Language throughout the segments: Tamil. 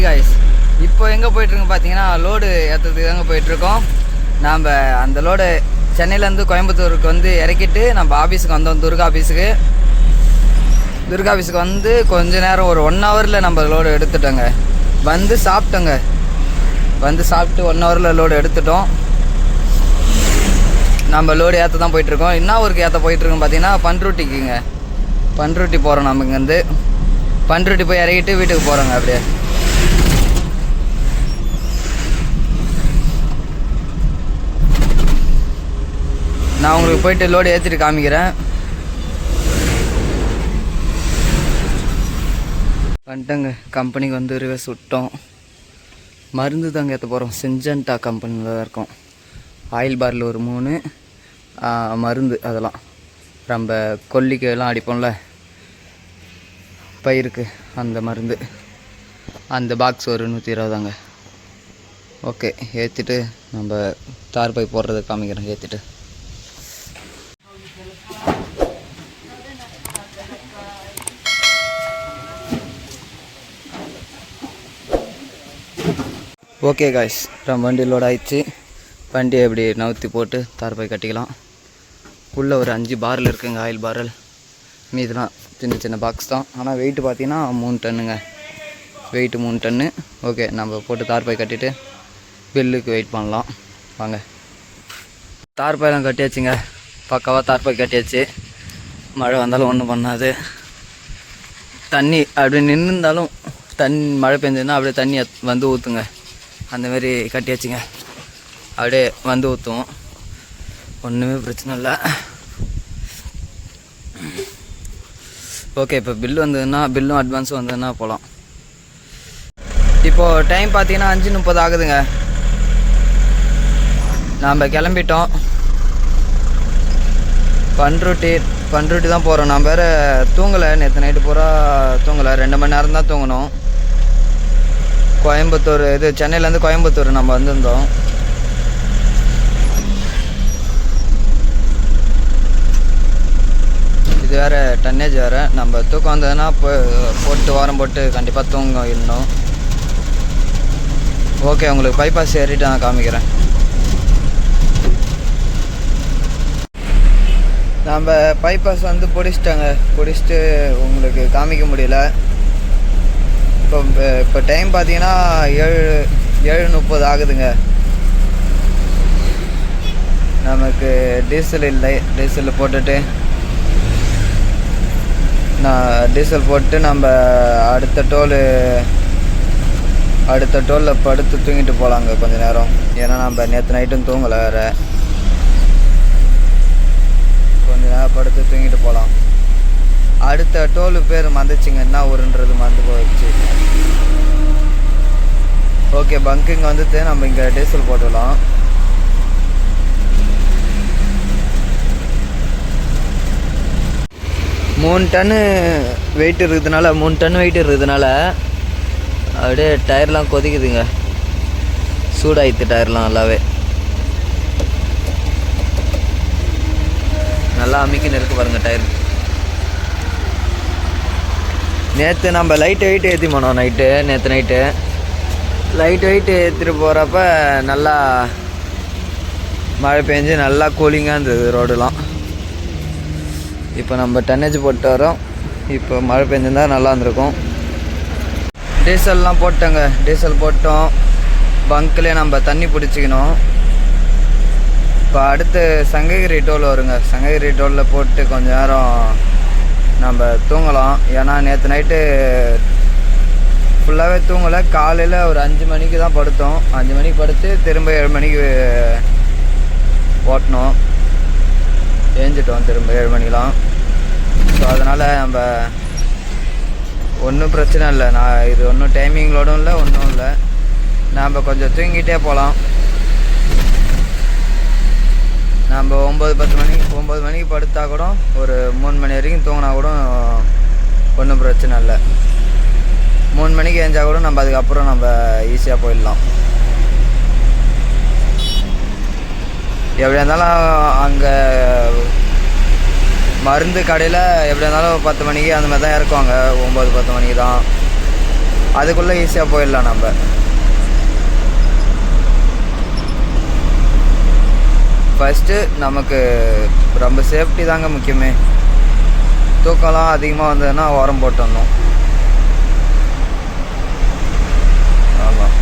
காய்ஸ், இப்போ எங்கே போயிட்டுருங்க பார்த்தீங்கன்னா லோடு ஏற்றதுக்கு தாங்க போயிட்டுருக்கோம். நாம் அந்த லோடு சென்னையிலேருந்து கோயம்புத்தூருக்கு வந்து இறக்கிட்டு நம்ம ஆஃபீஸுக்கு வந்தோம். துர்கா ஆஃபீஸுக்கு வந்து கொஞ்ச நேரம் ஒரு 1 ஹவரில் நம்ம லோடு எடுத்துட்டோங்க. வந்து சாப்பிட்டு 1 ஹவரில் லோடு எடுத்துட்டோம். நம்ம லோடு ஏற்ற தான் போயிட்டுருக்கோம். என்ன ஊருக்கு ஏற்ற போயிட்டுருக்கோம் பார்த்தீங்கன்னா பண்ருட்டி போகிறோம். நம்ம இங்கேருந்து பண்ருட்டி போய் இறக்கிட்டு வீட்டுக்கு போகிறோங்க. அப்படியே நான் உங்களுக்கு போயிட்டு லோடு ஏற்றிட்டு காமிக்கிறேன். வந்துட்டங்க. கம்பெனிக்கு வந்து ரிவர்ஸ் விட்டோம். மருந்து தாங்க ஏற்ற போகிறோம். சிஞ்சன்டா கம்பெனியில் தான் இருக்கோம். ஆயில் பாரில் ஒரு 3 மருந்து. அதெல்லாம் நம்ம கொல்லிக்கு எல்லாம் அடிப்போம்ல பயிருக்கு, அந்த மருந்து. அந்த பாக்ஸ் ஒரு 120 தாங்க. ஓகே, ஏற்றிட்டு நம்ம தார் பை போடுறது காமிக்கிறேன். ஏற்றிட்டு ஓகே காய்ஸ், நம்ம வண்டி லோட் ஆயிடுச்சு. வண்டியை எப்படி நவுத்தி போட்டு தார் பை கட்டிக்கலாம். உள்ளே ஒரு 5 பாரல் இருக்குங்க, ஆயில் பாரல். மீதுலாம் சின்ன பாக்ஸ் தான். ஆனால் வெயிட்டு பார்த்தீங்கன்னா 3 டன்னுங்க. வெயிட்டு 3 டன்னு. ஓகே, நம்ம போட்டு தார் பை கட்டிட்டு பில்லுக்கு வெயிட் பண்ணலாம். வாங்க. தார் பையெல்லாம் கட்டியாச்சுங்க. பக்காவாக தார் பை கட்டியாச்சு. மழை வந்தாலும் ஒன்றும் பண்ணாது. தண்ணி அப்படி நின்றுந்தாலும் மழை பெஞ்சதுன்னா அப்படியே தண்ணி வந்து ஊற்றுங்க. அந்தமாரி கட்டியாச்சுங்க. அப்படியே வந்து ஊற்றுவோம். ஒன்றுமே பிரச்சனை இல்லை. ஓகே, இப்போ பில்லு வந்ததுன்னா, பில்லும் அட்வான்ஸும் வந்ததுன்னா போகலாம். இப்போது டைம் பார்த்தீங்கன்னா 5:30 ஆகுதுங்க. நாம் கிளம்பிட்டோம். பண்ருட்டி தான் போகிறோம். நான் வேறு தூங்கலை. நேற்று நைட்டு பூரா தூங்கலை. 2 மணி நேரம் தான் தூங்கணும். கோயம்புத்தூர், இது சென்னையிலேருந்து கோயம்புத்தூர் நம்ம வந்திருந்தோம். இது வேறு டன்னேஜ் வேறு. நம்ம தூக்கம் வந்ததுன்னா போட்டு வாரம் போட்டு கண்டிப்பாக தூங்க இன்னும். ஓகே, உங்களுக்கு பைபாஸ் ஏறிட்டு நான் காமிக்கிறேன். நம்ம பைபாஸ் வந்து பிடிச்சிட்டு உங்களுக்கு காமிக்க முடியல. இப்போ டைம் பார்த்தீங்கன்னா 7:30 ஆகுதுங்க. நமக்கு டீசல் இல்லை. டீசல் போட்டு நம்ம அடுத்த டோலில் படுத்து தூங்கிட்டு போகலாங்க கொஞ்சம் நேரம். ஏன்னா நம்ம நேற்று நைட்டும் தூங்கலை வேறு. கொஞ்ச நேரம் படுத்து தூங்கிட்டு போகலாம். அடுத்த டோலு பேர் மறந்துச்சுங்க. என்ன ஊருன்றது மறந்து போயிடுச்சு. ஓகே, பங்கு இங்கே வந்துட்டு நம்ம இங்கே டீசல் போட்டுடலாம். மூணு டன்னு வெயிட் இருக்கிறதுனால அப்படியே டயர்லாம் கொதிக்குதுங்க. சூடாயிடுது டயர்லாம் நல்லாவே. நல்லா அமிக்கின்னு இருக்கு பாருங்கள் டயர். நேற்று நம்ம லைட் வெயிட் ஏற்றி போனோம். நேற்று நைட்டு லைட் வெயிட் ஏற்றிட்டு போகிறப்ப நல்லா மழை பெஞ்சு நல்லா கூலிங்காக இருந்தது ரோடுலாம். இப்போ நம்ம டன்னேஜ் போட்டு வரோம். இப்போ மழை பெஞ்சிருந்தா நல்லா இருந்திருக்கும். டீசல்லாம் போட்டோங்க. டீசல் போட்டோம். பங்க்லேயே நம்ம தண்ணி பிடிச்சிக்கணும். இப்போ அடுத்து சங்ககிரி டோல் வருங்க. சங்ககிரி டோலில் போட்டு கொஞ்சம் நேரம் நம்ம தூங்கலாம். ஏன்னா நேற்று நைட்டு ஃபுல்லாகவே தூங்கலை. காலையில் ஒரு 5 மணிக்கு தான் படுத்தோம். 5 மணிக்கு படுத்து திரும்ப 7 மணிக்கு ஓட்டினோம். ஏஞ்சிட்டோம் திரும்ப 7 மணிக்கெலாம். ஸோ அதனால் நம்ம ஒன்றும் பிரச்சனை இல்லை. இது ஒன்றும் டைமிங்களோடும் இல்லை, ஒன்றும் இல்லை. நாம் கொஞ்சம் தூங்கிட்டே போகலாம். நம்ம 9 மணிக்கு படுத்தா கூட ஒரு 3 மணி வரைக்கும் தூங்கினா கூட ஒன்றும் பிரச்சனை இல்லை. 3 மணிக்கு ஏஞ்சா கூட நம்ம அதுக்கப்புறம் நம்ம ஈஸியாக போயிடலாம். எப்படியா இருந்தாலும் அங்கே மருந்து கடையில் எப்படியா இருந்தாலும் 10 மணிக்கு அந்த மாதிரி தான் இறக்குவாங்க. 9-10 மணிக்கு தான். அதுக்குள்ளே ஈஸியாக போயிடலாம் நம்ம. ஃபஸ்ட்டு நமக்கு ரொம்ப சேஃப்டி தாங்க முக்கியமே. தூக்கம்லாம் அதிகமாக வந்ததுன்னா ஓரம் போட்டுடணும். ஆமாம்,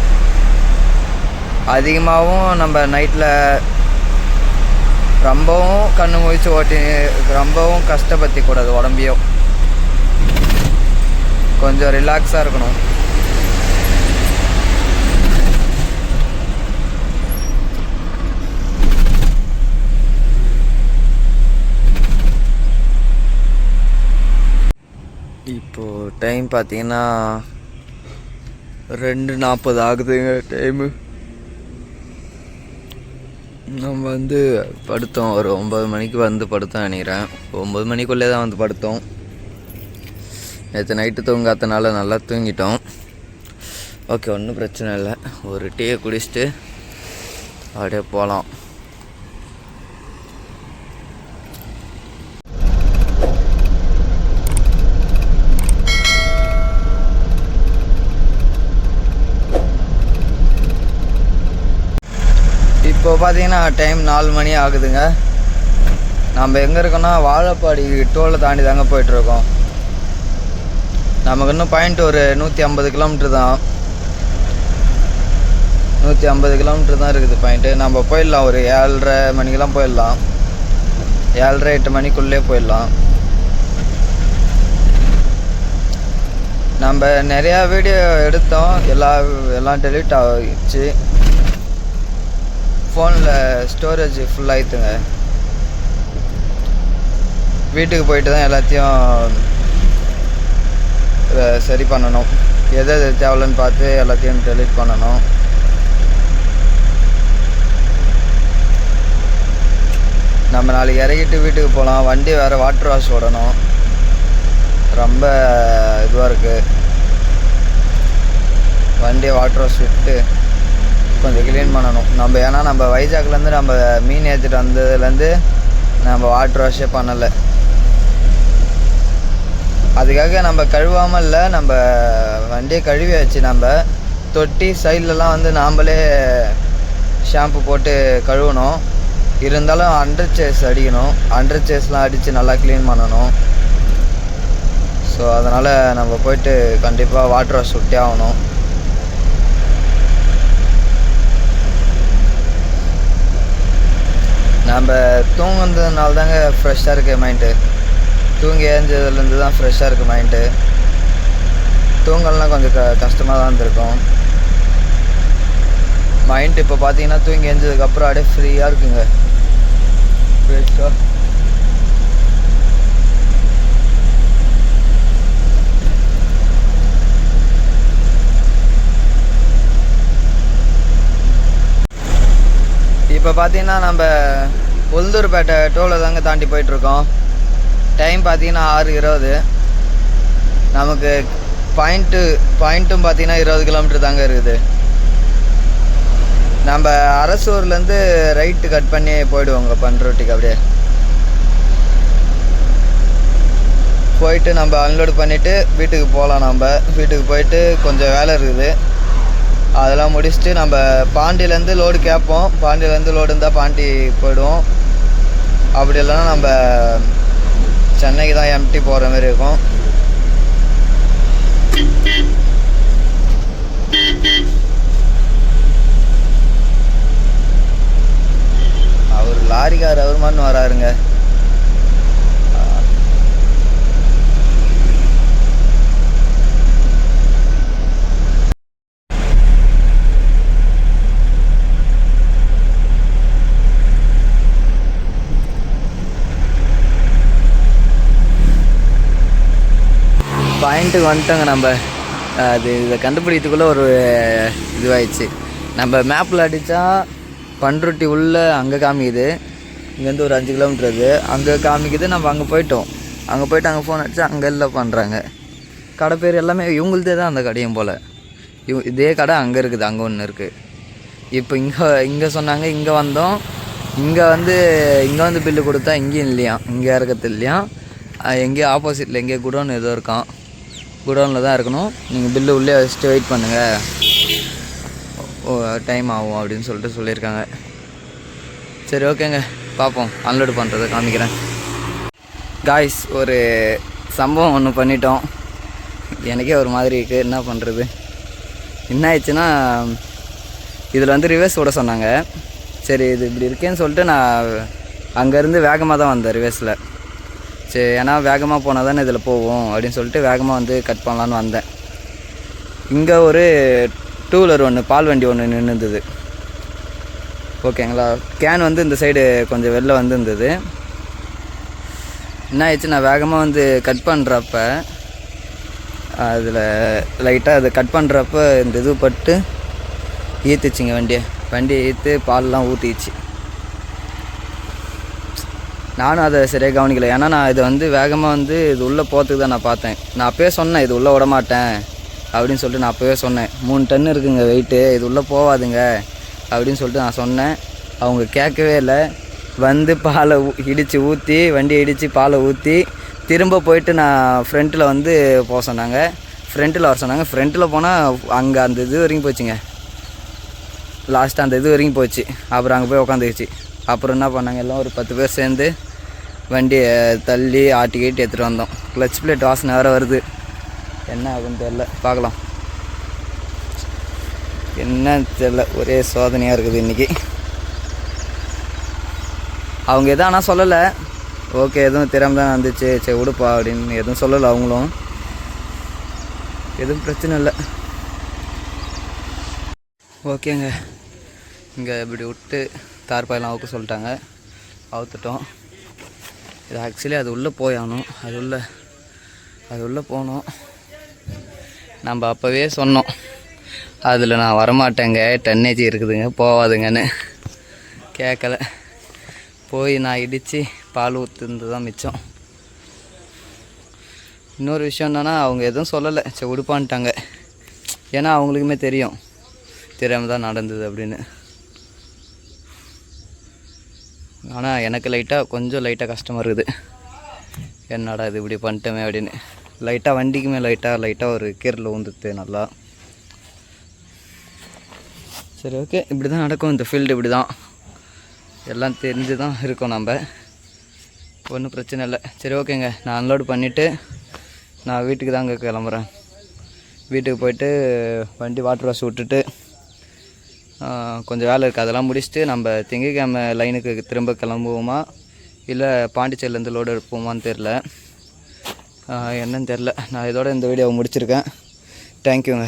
அதிகமாகவும் நம்ம நைட்டில் ரொம்பவும் கண்ணு முழிச்சு ஓட்டி ரொம்பவும் கஷ்டப்படுத்திக்கூடாது. உடம்பையும் கொஞ்சம் ரிலாக்ஸாக இருக்கணும். இப்போது டைம் பார்த்தீங்கன்னா 2:40 ஆகுதுங்க டைமு. நம்ம வந்து படுத்தோம் ஒரு 9 மணிக்கு வந்து படுத்தோம் நினைக்கிறேன். 9 மணிக்குள்ளே தான் வந்து படுத்தோம். நேற்று நைட்டு தூங்காதனால நல்லா தூங்கிட்டோம். ஓகே, ஒன்றும் பிரச்சனை இல்லை. ஒரு டீயை குடிச்சிட்டு அப்படியே போகலாம். இப்போ பார்த்தீங்கன்னா டைம் 4 மணி ஆகுதுங்க. நம்ம எங்கே இருக்கோன்னா வாழப்பாடி டோலை தாண்டி தாங்க போயிட்டுருக்கோம். நமக்கு இன்னும் பாயிண்ட் ஒரு 150 கிலோமீட்ரு தான். 150 கிலோமீட்ரு தான் இருக்குது பாயிண்ட்டு. நம்ம போயிடலாம், ஒரு 7:30 மணிக்கெலாம் போயிடலாம். 7:30-8 மணிக்குள்ளே போயிடலாம். நம்ம நிறையா வீடியோ எடுத்தோம், எல்லாம் டெலீட் ஆகிடுச்சு. ஃபோனில் ஸ்டோரேஜ் ஃபுல்லாகிடுதுங்க. வீட்டுக்கு போயிட்டு தான் எல்லாத்தையும் சரி பண்ணணும். எது தேவைன்னு பார்த்து எல்லாத்தையும் டெலீட் பண்ணணும். நம்ம நாளைக்கு இறங்கிட்டு வீட்டுக்கு போகலாம். வண்டி வேறு வாட்டர் வாஷ் விடணும். ரொம்ப இதுவாக இருக்குது. வண்டியை வாட்டர் வாஷ் விட்டு கொஞ்சம் க்ளீன் பண்ணணும் நம்ம. ஏன்னா நம்ம வைஜாக்லேருந்து நம்ம மீன் ஏற்றிட்டு வந்ததுலேருந்து நம்ம வாட்டர் வாஷே பண்ணலை. அதுக்காக நம்ம கழுவாமல் இல்லை, நம்ம வண்டியை கழுவியாச்சு. நம்ம தொட்டி சைட்லலாம் வந்து நாம்ளே ஷாம்பு போட்டு கழுவணும். இருந்தாலும் அண்டர் சேஸ் அடிக்கணும். அண்டர் சேஸ்லாம் அடித்து நல்லா க்ளீன் பண்ணணும். ஸோ அதனால் நம்ம போயிட்டு கண்டிப்பாக வாட்டர் வாஷ் விட்டே ஆகணும். நம்ம தூங்குனதுனால தாங்க ஃப்ரெஷ்ஷாக இருக்குது மைண்டு. தூங்கி ஏஞ்சதுலேருந்து தான் ஃப்ரெஷ்ஷாக இருக்குது மைண்டு. தூங்கலாம் கொஞ்சம் கஷ்டமாக தான் இருந்திருக்கும். மைண்டு இப்போ பார்த்தீங்கன்னா தூங்கி ஏஞ்சதுக்கப்புறம் அப்படியே ஃப்ரீயாக இருக்குங்க. ஃப்ரெஷ்ஷாக இப்போ பார்த்தீங்கன்னா நம்ம உளுந்தூர்பேட்டை டோலை தாங்க தாண்டி போயிட்டுருக்கோம். டைம் பார்த்தீங்கன்னா 6:20. நமக்கு பாயிண்ட்டும் பார்த்தீங்கன்னா 20 கிலோமீட்டர் தாங்க இருக்குது. நம்ம அரசூர்லேருந்து ரைட்டு கட் பண்ணி போயிடுவோங்க பண்ருட்டிக்கு. அப்படியே போயிட்டு நம்ம அன்லோடு பண்ணிவிட்டு வீட்டுக்கு போகலாம். நம்ம வீட்டுக்கு போயிட்டு கொஞ்சம் வேலை இருக்குது, அதெல்லாம் முடிச்சுட்டு நம்ம பாண்டியிலேருந்து லோடு கேட்போம். பாண்டியிலேருந்து லோடு இருந்தால் பாண்டி போயிடுவோம். அப்படி இல்லைன்னா நம்ம சென்னைக்கு தான் எம்டி போகிற மாதிரி இருக்கும். அவர் லாரிக்கார் அவர் மாதிரி வராருங்க. பாயிண்ட்டுக்கு வந்துட்டோங்க நம்ம. இதை கண்டுபிடிக்கிறதுக்குள்ளே ஒரு இதுவாகிடுச்சு. நம்ம மேப்பில் அடித்தா பண்ருட்டி உள்ளே அங்கே காமிக்குது. இங்கேருந்து ஒரு 5 கிலோமீட்டர் அது அங்கே காமிக்குது. நம்ம அங்கே போயிட்டோம். அங்கே போய்ட்டு அங்கே ஃபோன் அடித்தா அங்கே இல்லை பண்ணுறாங்க. கடை பேர் எல்லாமே இவங்களுதே தான் அந்த கடையும் போல். இதே கடை அங்கே இருக்குது, அங்கே ஒன்று இருக்குது. இப்போ இங்கே சொன்னாங்க, இங்கே வந்தோம். இங்கே வந்து பில்லு கொடுத்தா இங்கேயும் இல்லையா, இங்கே இறக்கிறது இல்லையா, எங்கேயோ ஆப்போசிட்டில் எங்கேயோ குடோன்னு ஏதோ இருக்கான். குடோனில் தான் இருக்கணும். நீங்கள் பில்லு உள்ளே வச்சுட்டு வெயிட் பண்ணுங்கள், டைம் ஆகும் அப்படின்னு சொல்லியிருக்காங்க. சரி ஓகேங்க, பார்ப்போம். அன்லோடு பண்ணுறதை காமிக்கிறேன். காய்ஸ், ஒரு சம்பவம் ஒன்று பண்ணிட்டோம். எனக்கே ஒரு மாதிரி இருக்குது. என்ன பண்ணுறது? என்ன ஆயிடுச்சுன்னா, இதில் வந்து ரிவர்ஸ் விட சொன்னாங்க. சரி, இது இப்படி இருக்கேன்னு சொல்லிட்டு நான் அங்கேருந்து வேகமாக தான் வந்தேன் ரிவர்ஸில். சரி, ஏன்னா வேகமாக போனால் தானே இதில் போவோம் அப்படின்னு சொல்லிட்டு வேகமாக வந்து கட் பண்ணலான்னு வந்தேன். இங்கே ஒரு 2 வீலர் ஒன்று, பால் வண்டி ஒன்று நின்றுந்தது. ஓகேங்களா? கேன் வந்து இந்த சைடு கொஞ்சம் வெளில வந்து இருந்தது. என்ன ஆயிடுச்சு, நான் வேகமாக வந்து கட் பண்ணுறப்ப அதில் லைட்டாக அதை கட் பண்ணுறப்ப இந்த இது பட்டு ஈத்துச்சிங்க வண்டியை ஈத்து பால்லாம் ஊற்றிச்சு. நானும் அதை சரியாக கவனிக்கலை. ஏன்னா நான் இது வந்து வேகமாக வந்து இது உள்ளே போகிறதுக்கு தான் நான் பார்த்தேன். நான் அப்போயே சொன்னேன் இது உள்ளே விட மாட்டேன் அப்படின்னு சொல்லிட்டு நான் அப்போவே சொன்னேன். 3 டன் இருக்குங்க வெயிட்டு, இது உள்ளே போகாதுங்க அப்படின்னு சொல்லிட்டு நான் சொன்னேன். அவங்க கேட்கவே இல்லை. வந்து பாலை இடித்து ஊற்றி, வண்டியை இடித்து பாலை ஊற்றி திரும்ப போயிட்டு நான் ஃப்ரண்ட்டில் வந்து போக சொன்னாங்க. ஃப்ரண்ட்டில் வர சொன்னாங்க. ஃப்ரண்ட்டில் போனால் அங்கே அந்த இது வரைக்கும் போச்சுங்க. லாஸ்ட்டாக அந்த இது வரைக்கும் போச்சு. அப்புறம் அங்கே போய் உட்காந்துக்கிச்சு. அப்புறம் என்ன பண்ணாங்க, எல்லாம் ஒரு 10 பேர் சேர்ந்து வண்டியை தள்ளி ஆட்டிக்கிட்டு எடுத்துகிட்டு வந்தோம். கிளச் பிளேட் வாசனை வேறு வருது. என்ன ஆகுன்னு தெரில, பார்க்கலாம். என்னன்னு தெரில, ஒரே சோதனையாக இருக்குது இன்றைக்கி. அவங்க எதுவும் ஆனால் சொல்லலை. ஓகே, எதுவும் தெரியாமல் தான் வந்துச்சு, சரி விடுப்பா அப்படின்னு எதுவும் சொல்லலை. அவங்களும் எதுவும் பிரச்சனை இல்லை. ஓகேங்க, இங்கே இப்படி விட்டு தார்பாயெல்லாம் அவுக்க சொல்லிட்டாங்க. அவுத்துட்டோம். இது ஆக்சுவலி அது உள்ளே போயாகணும். அது உள்ளே போகணும். நம்ம அப்போவே சொன்னோம் அதில் நான் வரமாட்டேங்க, டன்னேஜ் இருக்குதுங்க, போகாதுங்கன்னு. கேட்கலை. போய் நான் இடித்து பால் ஊற்றுந்து தான் மிச்சம். இன்னொரு விஷயம் என்னன்னா, அவங்க எதுவும் சொல்லலை, சரி உடுப்பான்ட்டாங்க. ஏன்னா அவங்களுக்குமே தெரியாமல் தான் நடந்தது அப்படின்னு. ஆனால் எனக்கு கொஞ்சம் லைட்டாக கஷ்டமாக இருக்குது. என்னடா இது இப்படி பண்ணிட்டோமே அப்படின்னு. லைட்டாக வண்டிக்குமே லைட்டாக ஒரு கீரில் ஊந்துட்டு நல்லா. சரி ஓகே, இப்படி தான் நடக்கும் இந்த ஃபீல்டு. இப்படி தான் எல்லாம் தெரிஞ்சு தான் இருக்கோம் நம்ம. ஒன்றும் பிரச்சனை இல்லை. சரி ஓகேங்க, நான் அன்லோடு பண்ணிவிட்டு நான் வீட்டுக்கு தாங்க கிளம்புறேன். வீட்டுக்கு போயிட்டு வண்டி வாட்டர் வாஷ் விட்டுட்டு கொஞ்சம் வேலை இருக்குது, அதெல்லாம் முடிச்சுட்டு நம்ம திங்கக்கிழமை லைனுக்கு திரும்ப கிளம்புவோமா இல்லை பாண்டிச்சேரியிலேருந்து லோடு எடுப்போமான்னு தெரில. என்னன்னு தெரில. நான் இதோட இந்த வீடியோவை முடிச்சிருக்கேன். தேங்க்யூங்க.